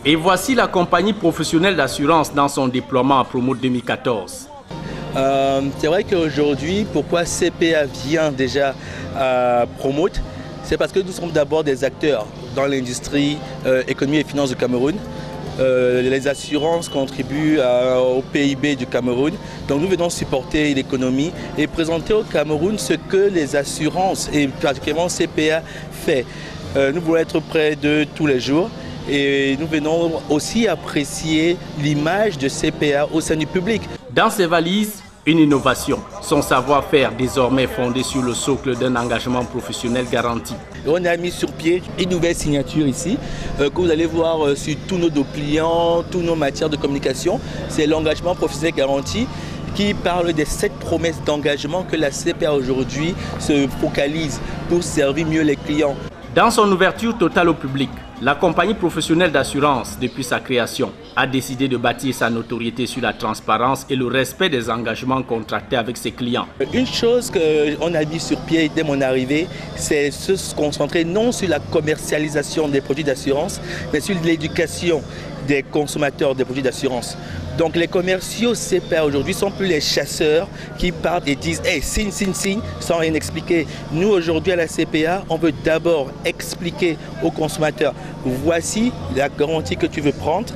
Et voici la compagnie professionnelle d'assurance dans son déploiement à Promote 2014. C'est vrai qu'aujourd'hui, pourquoi CPA vient déjà à Promote, c'est parce que nous sommes d'abord des acteurs dans l'industrie économie et finances du Cameroun. Les assurances contribuent au PIB du Cameroun. Donc nous venons supporter l'économie et présenter au Cameroun ce que les assurances et particulièrement CPA fait. Nous voulons être près de tous les jours et nous venons aussi apprécier l'image de CPA au sein du public. Dans ses valises, une innovation, son savoir-faire désormais fondé sur le socle d'un engagement professionnel garanti. On a mis sur pied une nouvelle signature ici que vous allez voir sur tous nos clients, toutes nos matières de communication. C'est l'engagement professionnel garanti qui parle des 7 promesses d'engagement que la CPA aujourd'hui se focalise pour servir mieux les clients. Dans son ouverture totale au public, la compagnie professionnelle d'assurance, depuis sa création, a décidé de bâtir sa notoriété sur la transparence et le respect des engagements contractés avec ses clients. Une chose qu'on a mis sur pied dès mon arrivée, c'est se concentrer non sur la commercialisation des produits d'assurance, mais sur l'éducation des consommateurs des produits d'assurance. Donc les commerciaux CPA aujourd'hui ne sont plus les chasseurs qui partent et disent hey, signe, sans rien expliquer. Nous aujourd'hui à la CPA, on veut d'abord expliquer aux consommateurs voici la garantie que tu veux prendre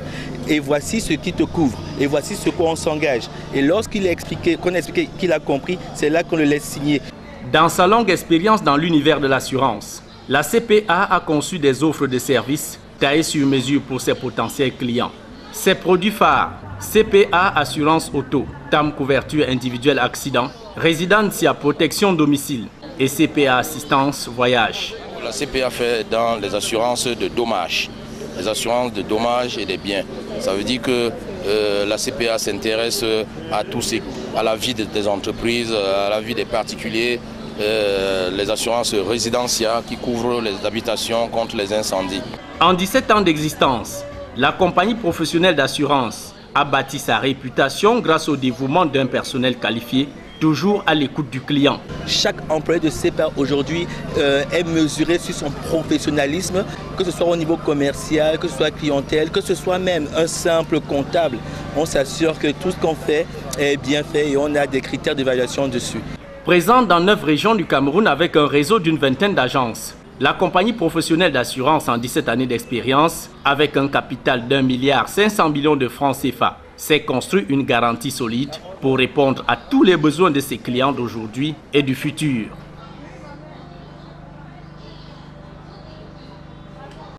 et voici ce qui te couvre et voici ce qu'on s'engage. Et lorsqu'il a expliqué, qu'on a expliqué qu'il a compris, c'est là qu'on le laisse signer. Dans sa longue expérience dans l'univers de l'assurance, la CPA a conçu des offres de services taillées sur mesure pour ses potentiels clients. Ses produits phares, CPA Assurance Auto, TAM Couverture Individuelle Accident, Résidencia Protection Domicile et CPA Assistance Voyage. La CPA fait dans les assurances de dommages, les assurances de dommages et des biens. Ça veut dire que la CPA s'intéresse à la vie des entreprises, à la vie des particuliers, les assurances Résidencia qui couvrent les habitations contre les incendies. En 17 ans d'existence, la compagnie professionnelle d'assurance a bâti sa réputation grâce au dévouement d'un personnel qualifié, toujours à l'écoute du client. Chaque employé de CPA aujourd'hui est mesuré sur son professionnalisme, que ce soit au niveau commercial, que ce soit clientèle, que ce soit même un simple comptable. On s'assure que tout ce qu'on fait est bien fait et on a des critères d'évaluation dessus. Présente dans 9 régions du Cameroun avec un réseau d'une vingtaine d'agences, la compagnie professionnelle d'assurance en 17 années d'expérience, avec un capital d'1,5 milliard de francs CFA, s'est construit une garantie solide pour répondre à tous les besoins de ses clients d'aujourd'hui et du futur.